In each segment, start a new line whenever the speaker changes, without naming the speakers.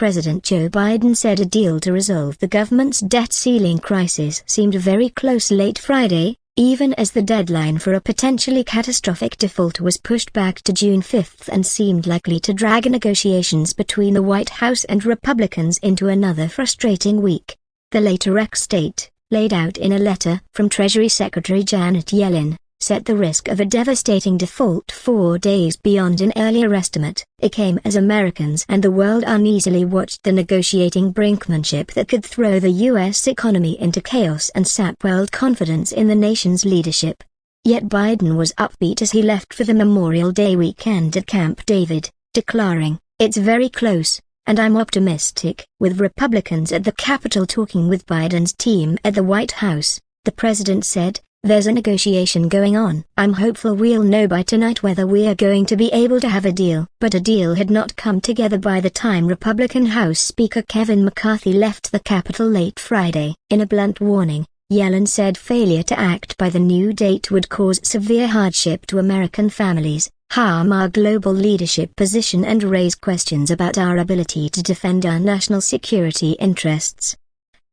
President Joe Biden said a deal to resolve the government's debt ceiling crisis seemed very close late Friday, even as the deadline for a potentially catastrophic default was pushed back to June 5 and seemed likely to drag negotiations between the White House and Republicans into another frustrating week. The later ex-state, laid out in a letter from Treasury Secretary Janet Yellen, set the risk of a devastating default 4 days beyond an earlier estimate. It came as Americans and the world uneasily watched the negotiating brinkmanship that could throw the U.S. economy into chaos and sap world confidence in the nation's leadership. Yet Biden was upbeat as he left for the Memorial Day weekend at Camp David, declaring, "It's very close, and I'm optimistic." With Republicans at the Capitol talking with Biden's team at the White House, the president said, "There's a negotiation going on. I'm hopeful we'll know by tonight whether we're going to be able to have a deal." But a deal had not come together by the time Republican House Speaker Kevin McCarthy left the Capitol late Friday. In a blunt warning, Yellen said failure to act by the new date would cause severe hardship to American families, harm our global leadership position and raise questions about our ability to defend our national security interests.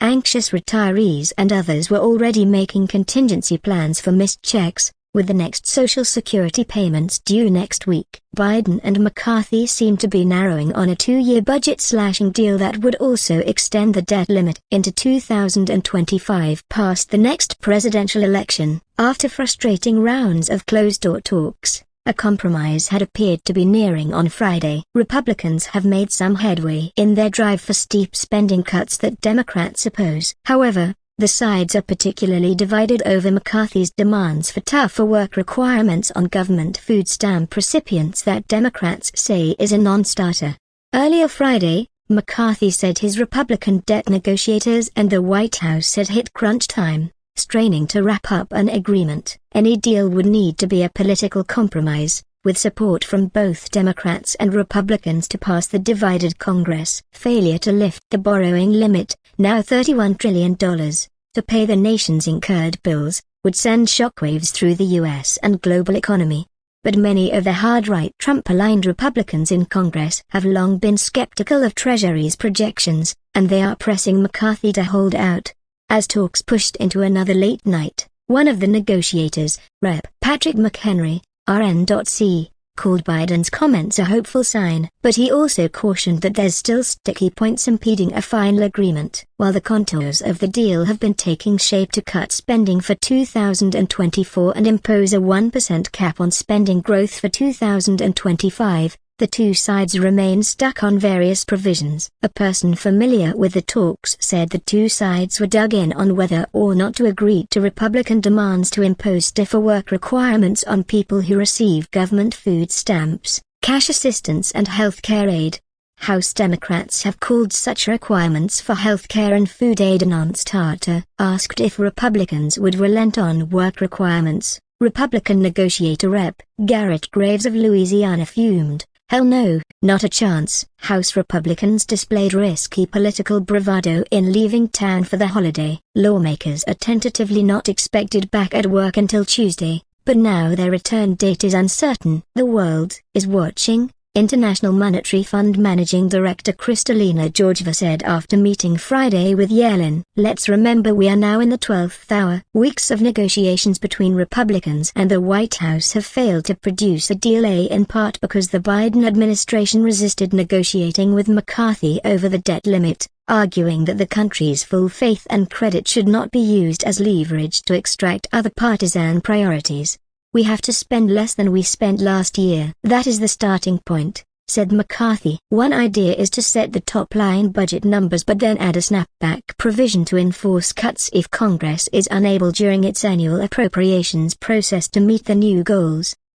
Anxious retirees and others were already making contingency plans for missed checks, with the next Social Security payments due next week. Biden and McCarthy seemed to be narrowing on a 2-year budget-slashing deal that would also extend the debt limit into 2025 past the next presidential election. After frustrating rounds of closed-door talks, a compromise had appeared to be nearing on Friday. Republicans have made some headway in their drive for steep spending cuts that Democrats oppose. However, the sides are particularly divided over McCarthy's demands for tougher work requirements on government food stamp recipients that Democrats say is a non-starter. Earlier Friday, McCarthy said his Republican debt negotiators and the White House had hit crunch time, straining to wrap up an agreement. Any deal would need to be a political compromise, with support from both Democrats and Republicans to pass the divided Congress. Failure to lift the borrowing limit, now $31 trillion, to pay the nation's incurred bills, would send shockwaves through the U.S. and global economy. But many of the hard-right Trump-aligned Republicans in Congress have long been skeptical of Treasury's projections, and they are pressing McCarthy to hold out. As talks pushed into another late night, one of the negotiators, Rep. Patrick McHenry, RN.C., called Biden's comments a hopeful sign, but he also cautioned that there's still sticky points impeding a final agreement. While the contours of the deal have been taking shape to cut spending for 2024 and impose a 1% cap on spending growth for 2025, the two sides remain stuck on various provisions. A person familiar with the talks said the two sides were dug in on whether or not to agree to Republican demands to impose stiffer work requirements on people who receive government food stamps, cash assistance and health care aid. House Democrats have called such requirements for health care and food aid a non-starter. Asked if Republicans would relent on work requirements, Republican negotiator Rep. Garrett Graves of Louisiana fumed. "Hell no, not a chance." House Republicans displayed risky political bravado in leaving town for the holiday. Lawmakers are tentatively not expected back at work until Tuesday, but now their return date is uncertain. The world is watching, International Monetary Fund Managing Director Kristalina Georgieva said after meeting Friday with Yellen. "Let's remember we are now in the 12th hour." Weeks of negotiations between Republicans and the White House have failed to produce a deal, in part because the Biden administration resisted negotiating with McCarthy over the debt limit, arguing that the country's full faith and credit should not be used as leverage to extract other partisan priorities. "We have to spend less than we spent last year. That is the starting point," said McCarthy. "One idea is to set the top-line budget numbers but then add a snapback provision to enforce cuts if Congress is unable during its annual appropriations process to meet the new goals."